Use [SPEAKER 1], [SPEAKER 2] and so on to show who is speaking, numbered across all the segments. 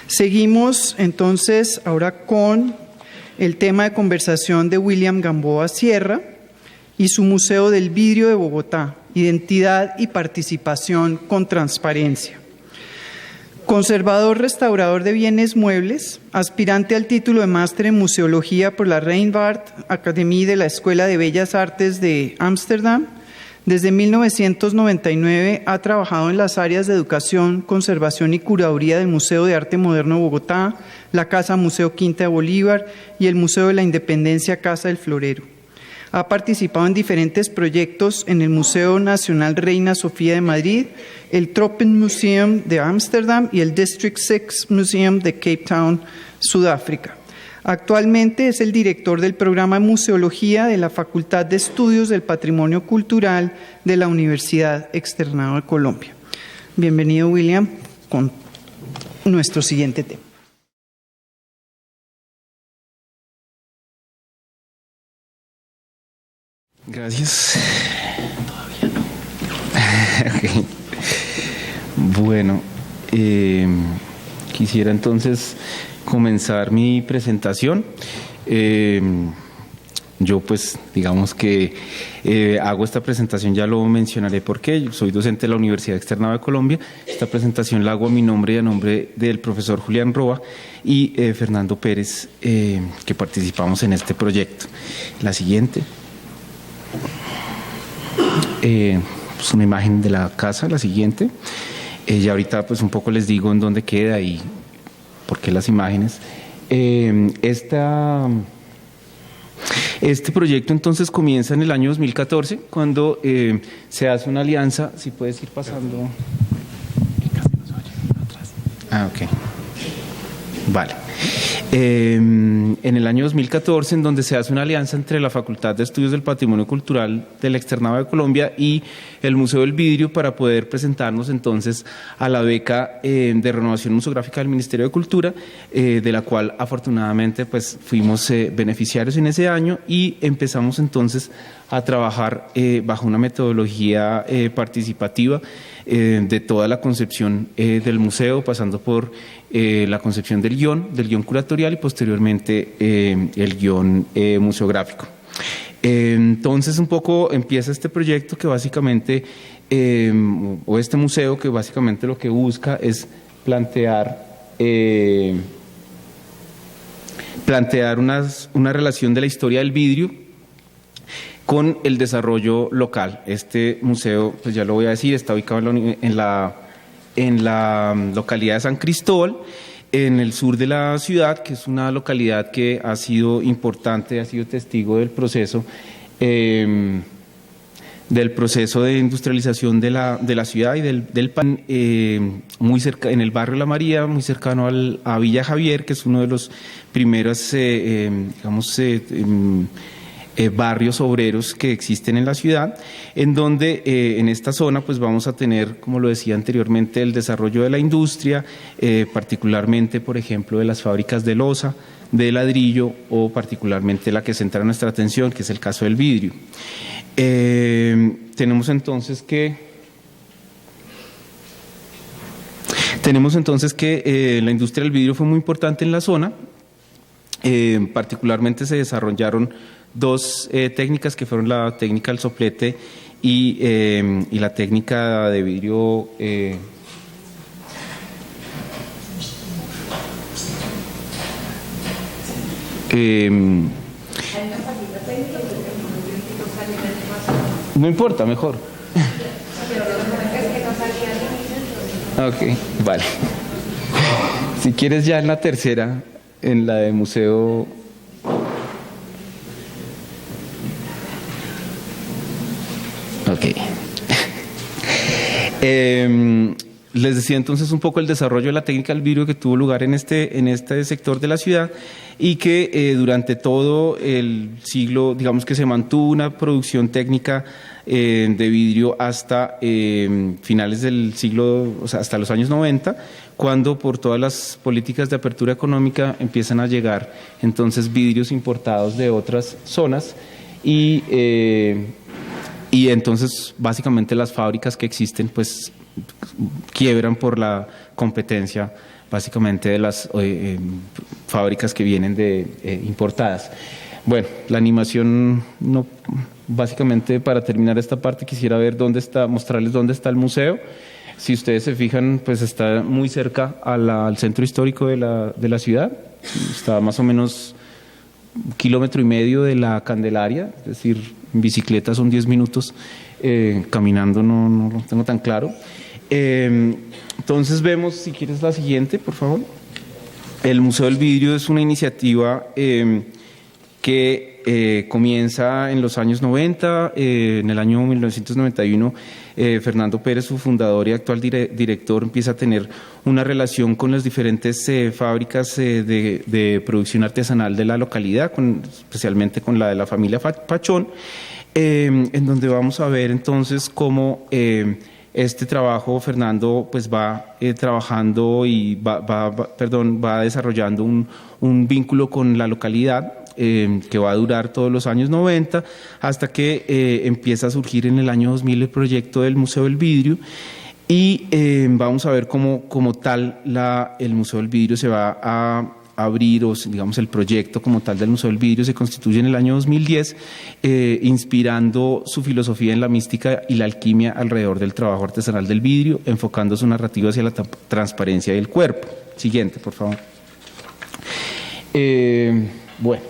[SPEAKER 1] Seguimos entonces ahora con el tema de conversación de William Gamboa Sierra y su Museo del Vidrio de Bogotá, Identidad y Participación con Transparencia. Conservador restaurador de bienes muebles, aspirante al título de máster en museología por la Rijnvaart Academie de la Escuela de Bellas Artes de Ámsterdam. Desde 1999 ha trabajado en las áreas de educación, conservación y curaduría del Museo de Arte Moderno de Bogotá, la Casa Museo Quinta de Bolívar y el Museo de la Independencia Casa del Florero. Ha participado en diferentes proyectos en el Museo Nacional Reina Sofía de Madrid, el Tropenmuseum de Ámsterdam y el District 6 Museum de Cape Town, Sudáfrica. Actualmente es el director del programa de Museología de la Facultad de Estudios del Patrimonio Cultural de la Universidad Externado de Colombia. Bienvenido, William, con nuestro siguiente tema.
[SPEAKER 2] Gracias. Todavía no. Okay. Bueno, quisiera entonces comenzar mi presentación. Yo pues digamos que hago esta presentación, ya lo mencionaré porque yo soy docente de la Universidad Externada de Colombia. Esta presentación la hago a mi nombre y a nombre del profesor Julián Roa y Fernando Pérez, que participamos en este proyecto. La siguiente. Pues una imagen de la casa, la siguiente. Ya ahorita pues un poco les digo en dónde queda y por qué las imágenes. Este proyecto entonces comienza en el año 2014 cuando se hace una alianza. Si puedes ir pasando. Ok. Vale. En el año 2014, en donde se hace una alianza entre la Facultad de Estudios del Patrimonio Cultural del Externado de Colombia y el Museo del Vidrio para poder presentarnos entonces a la beca de renovación museográfica del Ministerio de Cultura, de la cual afortunadamente pues fuimos beneficiarios en ese año y empezamos entonces a trabajar bajo una metodología participativa de toda la concepción del museo, pasando por la concepción del guión curatorial y posteriormente el guión museográfico. Entonces un poco empieza este proyecto que básicamente, o este museo que básicamente lo que busca es plantear una relación de la historia del vidrio con el desarrollo local. Este museo, pues ya lo voy a decir, está ubicado en la localidad de San Cristóbal, en el sur de la ciudad, que es una localidad que ha sido importante, ha sido testigo del proceso de industrialización de la ciudad y del país, muy cerca, en el barrio La María, muy cercano a Villa Javier, que es uno de los primeros, barrios obreros que existen en la ciudad, en donde en esta zona pues vamos a tener, como lo decía anteriormente, el desarrollo de la industria, particularmente, por ejemplo, de las fábricas de loza, de ladrillo o particularmente la que centra nuestra atención, que es el caso del vidrio. Tenemos entonces que la industria del vidrio fue muy importante en la zona. Particularmente se desarrollaron dos técnicas que fueron la técnica del soplete y la técnica de vidrio no importa, mejor. Ok, vale. Si quieres ya en la tercera, en la de museo. Ok. Les decía entonces un poco el desarrollo de la técnica del vidrio que tuvo lugar en este sector de la ciudad y que durante todo el siglo, digamos que se mantuvo una producción técnica de vidrio hasta finales del siglo, o sea, hasta los años 90, cuando por todas las políticas de apertura económica empiezan a llegar entonces vidrios importados de otras zonas y entonces básicamente las fábricas que existen pues quiebran por la competencia básicamente de las fábricas que vienen importadas. Bueno, la animación, no, básicamente para terminar esta parte quisiera ver mostrarles dónde está el museo. Si ustedes se fijan, pues está muy cerca al centro histórico de la ciudad, está más o menos 1,5 kilómetros de la Candelaria, es decir, en bicicleta son 10 minutos, caminando no lo tengo tan claro. Entonces vemos, si quieres la siguiente, por favor. El Museo del Vidrio es una iniciativa que comienza en los años 90, en el año 1991, Fernando Pérez, su fundador y actual director, empieza a tener una relación con las diferentes fábricas de producción artesanal de la localidad, especialmente con la de la familia Pachón, en donde vamos a ver entonces cómo este trabajo Fernando pues va trabajando y va desarrollando un vínculo con la localidad, que va a durar todos los años 90, hasta que empieza a surgir en el año 2000 el proyecto del Museo del Vidrio, y vamos a ver cómo tal el Museo del Vidrio se va a abrir, o digamos el proyecto como tal del Museo del Vidrio se constituye en el año 2010, inspirando su filosofía en la mística y la alquimia alrededor del trabajo artesanal del vidrio, enfocando su narrativa hacia la transparencia del cuerpo. Siguiente, por favor. Bueno,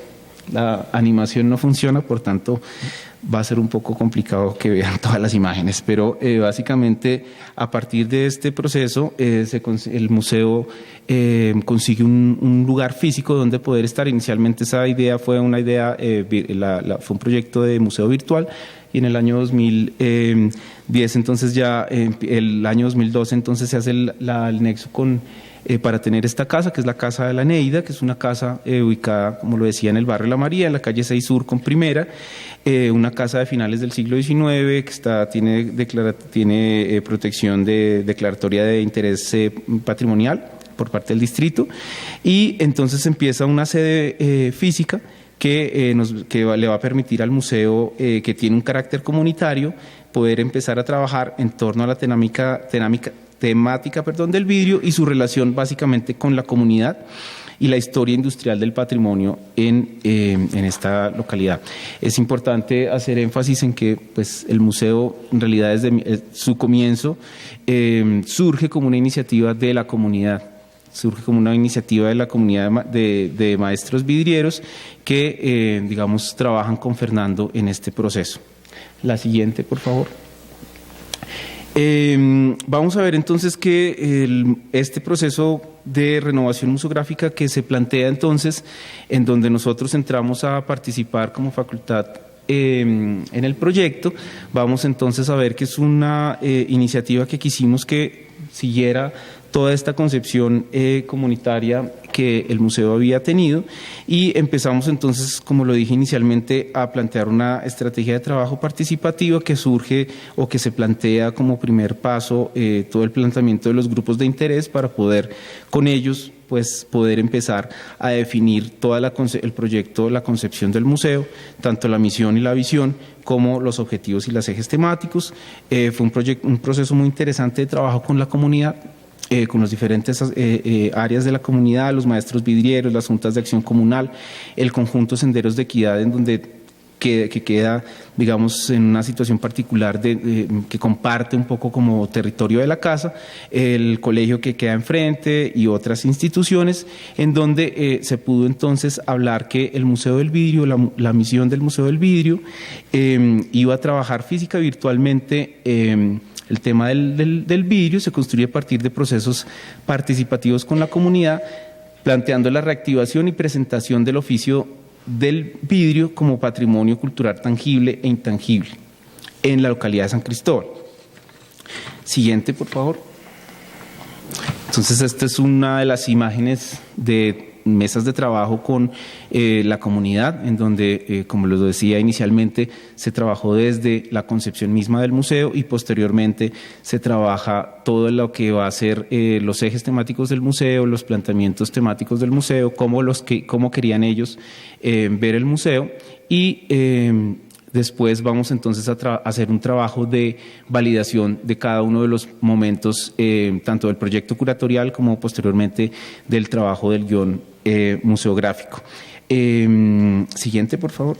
[SPEAKER 2] la animación no funciona, por tanto va a ser un poco complicado que vean todas las imágenes, pero básicamente a partir de este proceso el museo consigue un lugar físico donde poder estar. Inicialmente esa idea fue una idea, fue un proyecto de museo virtual, y en el año 2010 entonces ya, el año 2012 entonces se hace el nexo para tener esta casa, que es la Casa de la Eneida, que es una casa ubicada, como lo decía, en el barrio La María, en la calle 6 Sur con Primera, una casa de finales del siglo XIX que tiene protección declaratoria de interés patrimonial por parte del distrito, y entonces empieza una sede física que le va a permitir al museo, que tiene un carácter comunitario, poder empezar a trabajar en torno a la temática del vidrio y su relación básicamente con la comunidad y la historia industrial del patrimonio en esta localidad. Es importante hacer énfasis en que pues, el museo, en realidad desde su comienzo, surge como una iniciativa de la comunidad. Surge como una iniciativa de la comunidad de maestros vidrieros que, digamos, trabajan con Fernando en este proceso. La siguiente, por favor. Vamos a ver entonces que este proceso de renovación museográfica que se plantea entonces, en donde nosotros entramos a participar como facultad en el proyecto, vamos entonces a ver que es una iniciativa que quisimos que siguiera toda esta concepción comunitaria que el museo había tenido, y empezamos entonces, como lo dije inicialmente, a plantear una estrategia de trabajo participativo que surge o que se plantea como primer paso todo el planteamiento de los grupos de interés para poder con ellos pues poder empezar a definir todo el proyecto, la concepción del museo, tanto la misión y la visión como los objetivos y los ejes temáticos. Fue un proceso muy interesante de trabajo con la comunidad, con las diferentes áreas de la comunidad, los maestros vidrieros, las juntas de acción comunal, el conjunto Senderos de Equidad, en donde que queda, digamos, en una situación particular que comparte un poco como territorio de la casa, el colegio que queda enfrente y otras instituciones, en donde se pudo entonces hablar que el Museo del Vidrio, la misión del Museo del Vidrio, iba a trabajar física virtualmente. El tema del vidrio se construye a partir de procesos participativos con la comunidad, planteando la reactivación y presentación del oficio del vidrio como patrimonio cultural tangible e intangible en la localidad de San Cristóbal. Siguiente, por favor. Entonces, esta es una de las imágenes de mesas de trabajo con la comunidad, en donde, como les decía inicialmente, se trabajó desde la concepción misma del museo y posteriormente se trabaja todo lo que va a ser los ejes temáticos del museo, los planteamientos temáticos del museo, cómo querían ellos ver el museo, y Después vamos entonces a hacer un trabajo de validación de cada uno de los momentos, tanto del proyecto curatorial como posteriormente del trabajo del guión museográfico. Siguiente, por favor.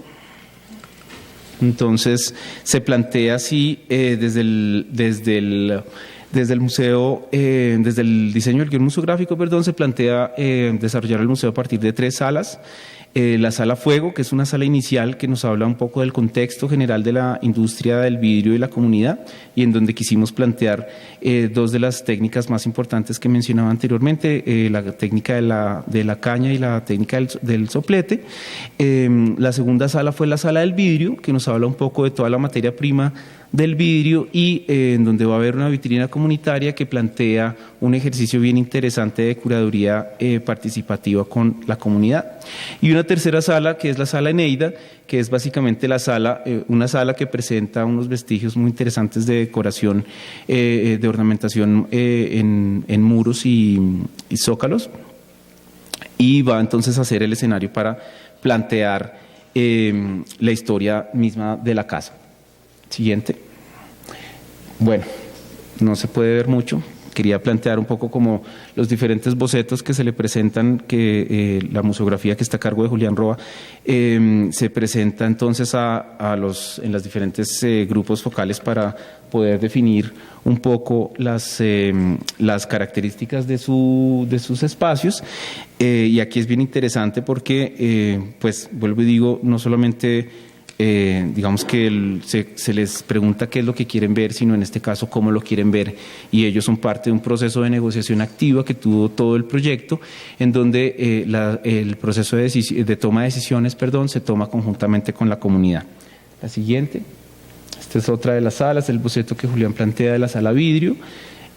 [SPEAKER 2] Entonces, se plantea así desde el museo, desde el diseño del guión museográfico, se plantea desarrollar el museo a partir de 3 salas. La sala Fuego, que es una sala inicial que nos habla un poco del contexto general de la industria del vidrio y la comunidad, y en donde quisimos plantear 2 de las técnicas más importantes que mencionaba anteriormente, la técnica de la caña y la técnica del soplete. La segunda sala fue la sala del vidrio, que nos habla un poco de toda la materia prima del vidrio y en donde va a haber una vitrina comunitaria que plantea un ejercicio bien interesante de curaduría participativa con la comunidad. Y una tercera sala, que es la sala Eneida, que es básicamente la sala, una sala que presenta unos vestigios muy interesantes de decoración, de ornamentación en muros y zócalos, y va entonces a ser el escenario para plantear la historia misma de la casa. Siguiente. Bueno, no se puede ver mucho. Quería plantear un poco como los diferentes bocetos que se le presentan, que la museografía que está a cargo de Julián Roa se presenta entonces en los diferentes grupos focales para poder definir un poco las características de sus espacios. Y aquí es bien interesante porque, pues vuelvo y digo, no solamente digamos que se les pregunta qué es lo que quieren ver, sino en este caso cómo lo quieren ver, y ellos son parte de un proceso de negociación activa que tuvo todo el proyecto, en donde el proceso de toma de decisiones se toma conjuntamente con la comunidad. La siguiente. Esta es otra de las salas, el boceto que Julián plantea de la sala vidrio.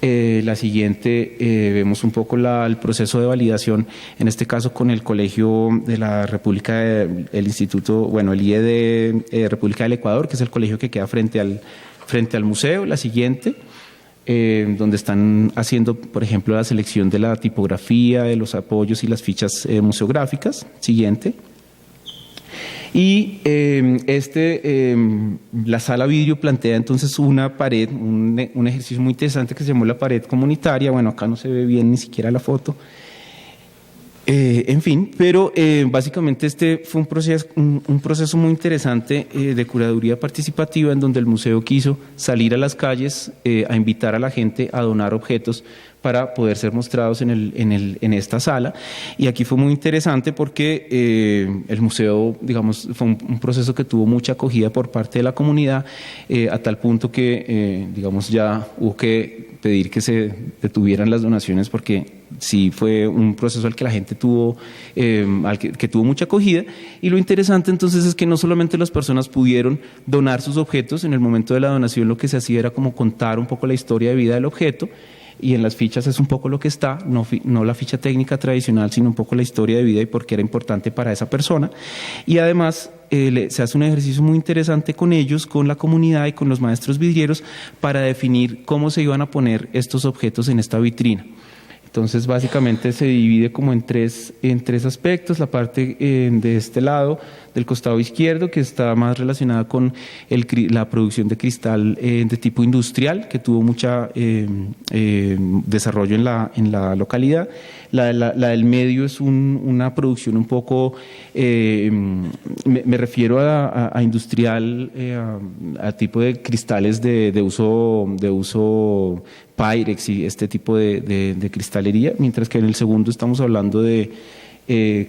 [SPEAKER 2] La siguiente, vemos un poco el proceso de validación, en este caso con el Colegio de la República, el Instituto, el IE de República del Ecuador, que es el colegio que queda frente al museo. La siguiente, donde están haciendo, por ejemplo, la selección de la tipografía, de los apoyos y las fichas museográficas. Siguiente. Y la sala vidrio plantea entonces una pared, un ejercicio muy interesante que se llamó la pared comunitaria. Bueno, acá no se ve bien ni siquiera la foto. En fin, pero básicamente este fue un proceso muy interesante de curaduría participativa, en donde el museo quiso salir a las calles a invitar a la gente a donar objetos para poder ser mostrados en esta sala. Y aquí fue muy interesante porque el museo, digamos, fue un proceso que tuvo mucha acogida por parte de la comunidad, a tal punto que, digamos, ya hubo que pedir que se detuvieran las donaciones, porque sí fue un proceso al que la gente tuvo, que tuvo mucha acogida. Y lo interesante entonces es que no solamente las personas pudieron donar sus objetos, en el momento de la donación lo que se hacía era como contar un poco la historia de vida del objeto, y en las fichas es un poco lo que está, no la ficha técnica tradicional, sino un poco la historia de vida y por qué era importante para esa persona. Y además se hace un ejercicio muy interesante con ellos, con la comunidad y con los maestros vidrieros, para definir cómo se iban a poner estos objetos en esta vitrina. Entonces, básicamente se divide como en tres aspectos. La parte de este lado, del costado izquierdo, que está más relacionada con la producción de cristal de tipo industrial, que tuvo mucha desarrollo en la localidad. La del medio es una producción un poco, me refiero a industrial, a tipo de cristales de uso Pyrex y este tipo de cristalería, mientras que en el segundo estamos hablando de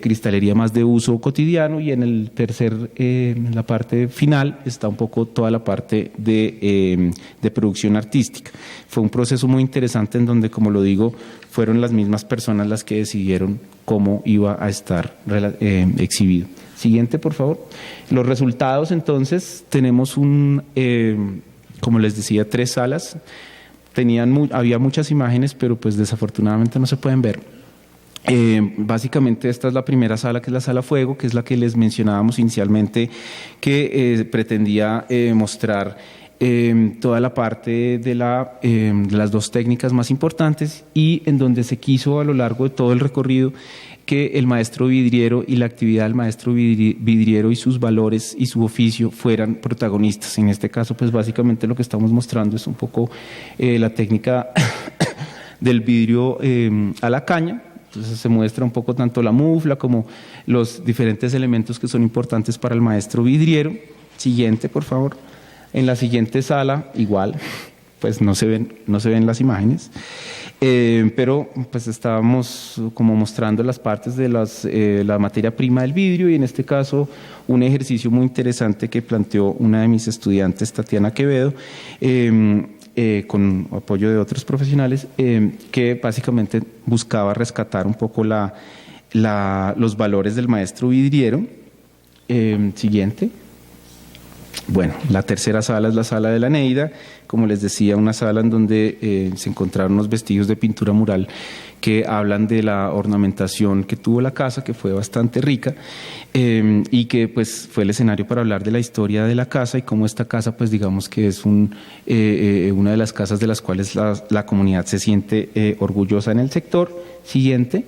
[SPEAKER 2] cristalería más de uso cotidiano, y en el tercer, en la parte final, está un poco toda la parte de producción artística. Fue un proceso muy interesante en donde, como lo digo, fueron las mismas personas las que decidieron cómo iba a estar exhibido. Siguiente, por favor. Los resultados, entonces, tenemos como les decía, 3 salas. Había muchas imágenes, pero pues desafortunadamente no se pueden ver. Básicamente esta es la primera sala, que es la sala Fuego, que es la que les mencionábamos inicialmente, que pretendía mostrar toda la parte de las dos técnicas más importantes, y en donde se quiso a lo largo de todo el recorrido que el maestro vidriero y la actividad del maestro vidriero y sus valores y su oficio fueran protagonistas. En este caso, pues básicamente lo que estamos mostrando es un poco la técnica del vidrio a la caña. Entonces se muestra un poco tanto la mufla como los diferentes elementos que son importantes para el maestro vidriero. Siguiente, por favor. En la siguiente sala, igual, pues no se ven las imágenes, pero pues estábamos como mostrando las partes de la materia prima del vidrio, y en este caso un ejercicio muy interesante que planteó una de mis estudiantes, Tatiana Quevedo, con apoyo de otros profesionales, que básicamente buscaba rescatar un poco los valores del maestro vidriero. Siguiente. Bueno, la tercera sala es la sala de la Neida, como les decía, una sala en donde se encontraron unos vestigios de pintura mural que hablan de la ornamentación que tuvo la casa, que fue bastante rica, y que pues fue el escenario para hablar de la historia de la casa y cómo esta casa, pues digamos que es una de las casas de las cuales la comunidad se siente orgullosa en el sector. Siguiente.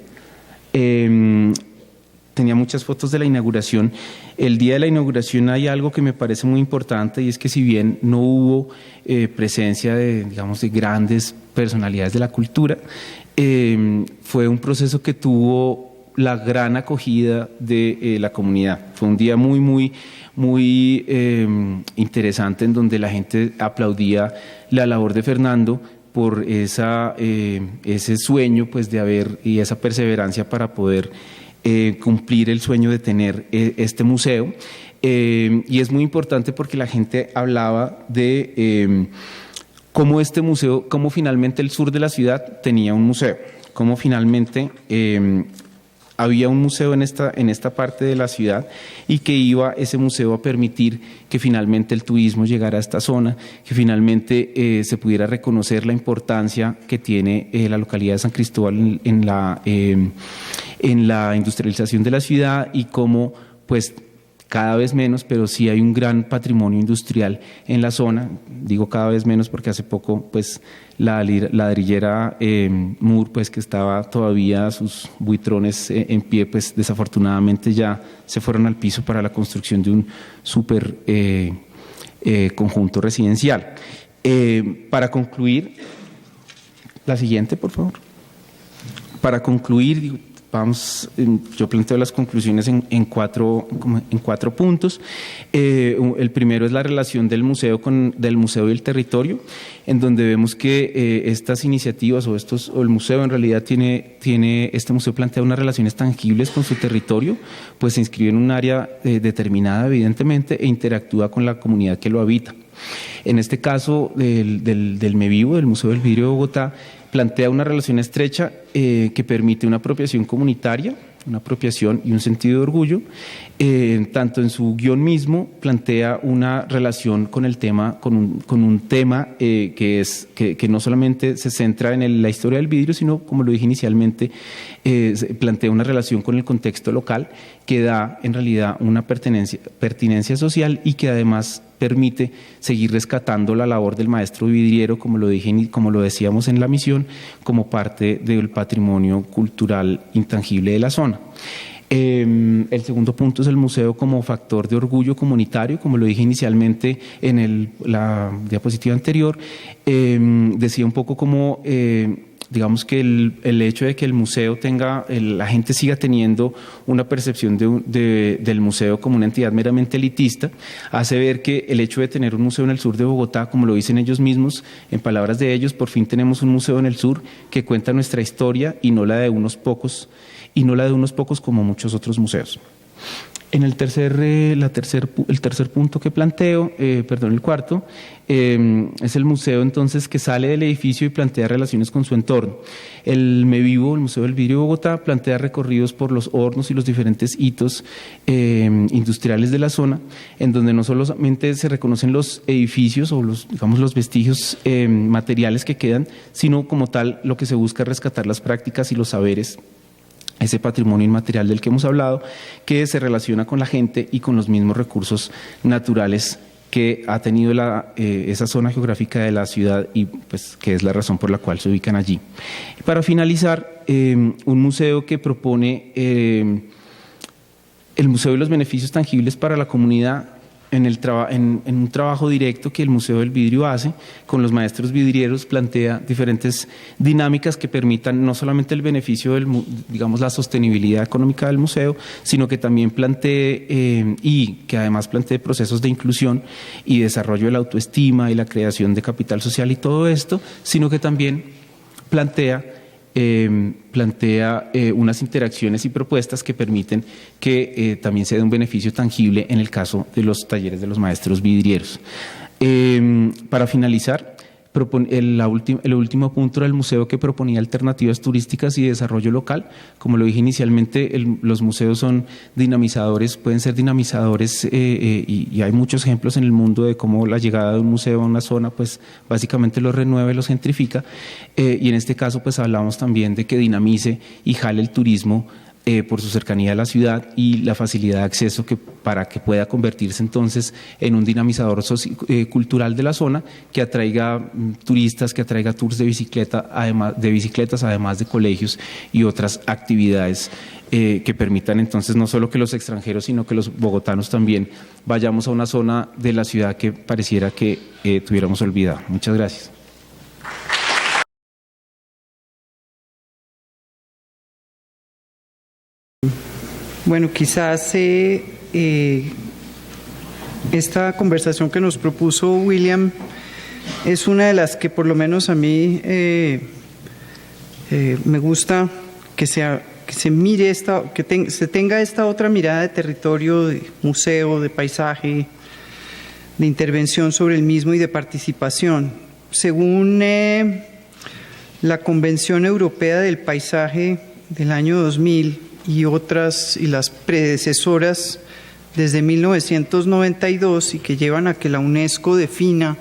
[SPEAKER 2] Tenía muchas fotos de la inauguración. El día de la inauguración hay algo que me parece muy importante, y es que si bien no hubo presencia de grandes personalidades de la cultura, fue un proceso que tuvo la gran acogida de la comunidad. Fue un día muy interesante, en donde la gente aplaudía la labor de Fernando por ese sueño, pues, de haber, y esa perseverancia para poder cumplir el sueño de tener este museo. Y es muy importante porque la gente hablaba de cómo este museo, cómo finalmente el sur de la ciudad tenía un museo, cómo finalmente había un museo en esta parte de la ciudad, y que iba ese museo a permitir que finalmente el turismo llegara a esta zona, que finalmente se pudiera reconocer la importancia que tiene la localidad de San Cristóbal en la industrialización de la ciudad, y cómo pues cada vez menos, pero sí hay un gran patrimonio industrial en la zona. Digo cada vez menos porque hace poco pues la ladrillera Moore, pues, que estaba todavía sus buitrones en pie, pues desafortunadamente ya se fueron al piso para la construcción de un súper conjunto residencial. Para concluir, la siguiente, por favor. Para concluir, yo planteo las conclusiones en cuatro puntos. El primero es la relación del museo y el territorio, en donde vemos que estas iniciativas o el museo en realidad este museo plantea unas relaciones tangibles con su territorio, pues se inscribe en un área determinada, evidentemente, e interactúa con la comunidad que lo habita. En este caso del MEVIBO, del Museo del Vidrio de Bogotá, plantea una relación estrecha que permite una apropiación comunitaria, una apropiación y un sentido de orgullo. Tanto en su guión mismo plantea una relación con el tema, con un tema que no solamente se centra en la historia del vidrio, sino, como lo dije inicialmente, plantea una relación con el contexto local que da en realidad una pertinencia social, y que además permite seguir rescatando la labor del maestro vidriero, como lo decíamos en la misión, como parte del patrimonio cultural intangible de la zona. El segundo punto es el museo como factor de orgullo comunitario, como lo dije inicialmente en la diapositiva anterior. Decía un poco como digamos que el hecho de que el museo la gente siga teniendo una percepción del museo como una entidad meramente elitista, hace ver que el hecho de tener un museo en el sur de Bogotá, como lo dicen ellos mismos, en palabras de ellos, por fin tenemos un museo en el sur que cuenta nuestra historia y no la de unos pocos, como muchos otros museos. En el tercer punto que planteo, el cuarto, es el museo entonces que sale del edificio y plantea relaciones con su entorno. El MEVIBO, el Museo del Vidrio de Bogotá, plantea recorridos por los hornos y los diferentes hitos industriales de la zona, en donde no solamente se reconocen los edificios o los vestigios materiales que quedan, sino como tal lo que se busca es rescatar las prácticas y los saberes, ese patrimonio inmaterial del que hemos hablado, que se relaciona con la gente y con los mismos recursos naturales que ha tenido esa zona geográfica de la ciudad y pues que es la razón por la cual se ubican allí. Y para finalizar, un museo que propone el Museo de los Beneficios Tangibles para la Comunidad en un trabajo directo que el Museo del Vidrio hace con los maestros vidrieros, plantea diferentes dinámicas que permitan no solamente el beneficio digamos, la sostenibilidad económica del museo, sino que también plantee y que además plantee procesos de inclusión y desarrollo de la autoestima y la creación de capital social y todo esto, sino que también plantea unas interacciones y propuestas que permiten que también se dé un beneficio tangible en el caso de los talleres de los maestros vidrieros. Para finalizar, el último punto era el museo que proponía alternativas turísticas y desarrollo local. Como lo dije inicialmente, los museos son dinamizadores, pueden ser dinamizadores y hay muchos ejemplos en el mundo de cómo la llegada de un museo a una zona pues básicamente los renueva y los gentrifica, y en este caso pues hablamos también de que dinamice y jale el turismo por su cercanía a la ciudad y la facilidad de acceso para que pueda convertirse entonces en un dinamizador cultural de la zona que atraiga turistas, que atraiga tours de bicicletas, además de colegios y otras actividades que permitan entonces no solo que los extranjeros, sino que los bogotanos también vayamos a una zona de la ciudad que pareciera que tuviéramos olvidada. Muchas gracias.
[SPEAKER 1] Bueno, quizás esta conversación que nos propuso William es una de las que por lo menos a mí me gusta que se mire se tenga esta otra mirada de territorio, de museo, de paisaje, de intervención sobre el mismo y de participación. Según la Convención Europea del Paisaje del año 2000, y las predecesoras desde 1992 y que llevan a que la UNESCO defina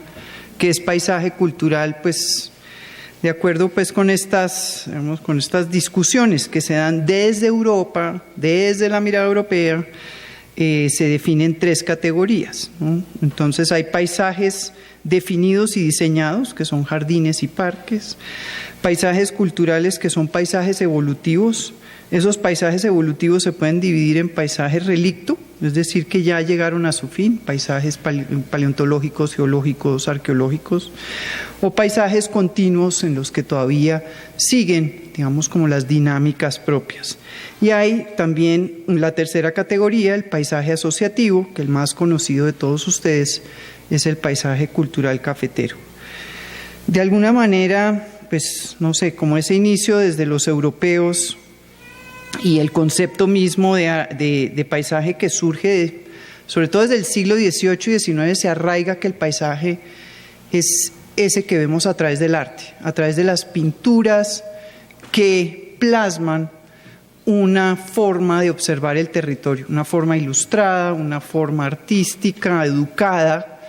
[SPEAKER 1] qué es paisaje cultural, pues de acuerdo pues con estas discusiones que se dan desde Europa, desde la mirada europea, se definen 3 categorías, ¿no? Entonces hay paisajes definidos y diseñados, que son jardines y parques, paisajes culturales, que son paisajes evolutivos. Esos paisajes evolutivos se pueden dividir en paisajes relicto, es decir, que ya llegaron a su fin, paisajes paleontológicos, geológicos, arqueológicos, o paisajes continuos en los que todavía siguen, digamos, como las dinámicas propias. Y hay también la tercera categoría, el paisaje asociativo, que el más conocido de todos ustedes es el paisaje cultural cafetero. De alguna manera, pues, no sé, como ese inicio desde los europeos, y el concepto mismo de paisaje que surge, sobre todo desde el siglo XVIII y XIX, se arraiga que el paisaje es ese que vemos a través del arte, a través de las pinturas que plasman una forma de observar el territorio, una forma ilustrada, una forma artística, educada,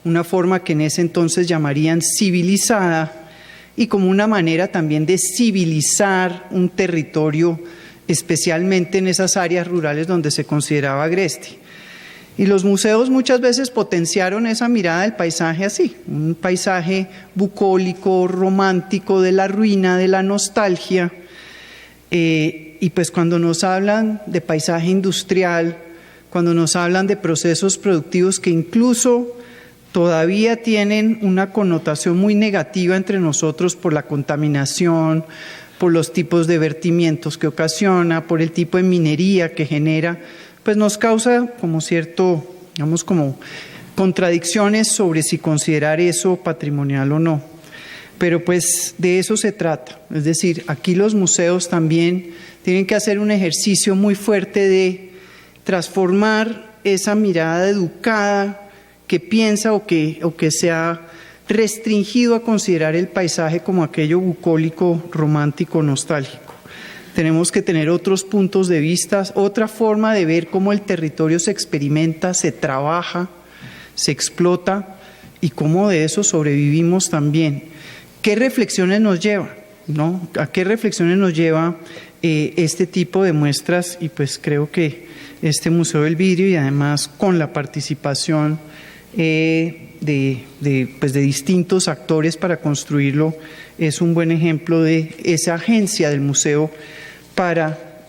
[SPEAKER 1] una forma que en ese entonces llamarían civilizada, y como una manera también de civilizar un territorio, especialmente en esas áreas rurales donde se consideraba agreste. Y los museos muchas veces potenciaron esa mirada del paisaje así, un paisaje bucólico, romántico, de la ruina, de la nostalgia. Y pues cuando nos hablan de paisaje industrial, cuando nos hablan de procesos productivos que incluso todavía tienen una connotación muy negativa entre nosotros por la contaminación, por los tipos de vertimientos que ocasiona, por el tipo de minería que genera, pues nos causa como cierto, digamos, como contradicciones sobre si considerar eso patrimonial o no. Pero pues de eso se trata, es decir, aquí los museos también tienen que hacer un ejercicio muy fuerte de transformar esa mirada educada que piensa o que se ha restringido a considerar el paisaje como aquello bucólico, romántico, nostálgico. Tenemos que tener otros puntos de vista, otra forma de ver cómo el territorio se experimenta, se trabaja, se explota y cómo de eso sobrevivimos también. ¿Qué reflexiones nos lleva, ¿no? ¿A qué reflexiones nos lleva este tipo de muestras? Y pues creo que este Museo del Vidrio, y además con la participación de distintos actores para construirlo, es un buen ejemplo de esa agencia del museo para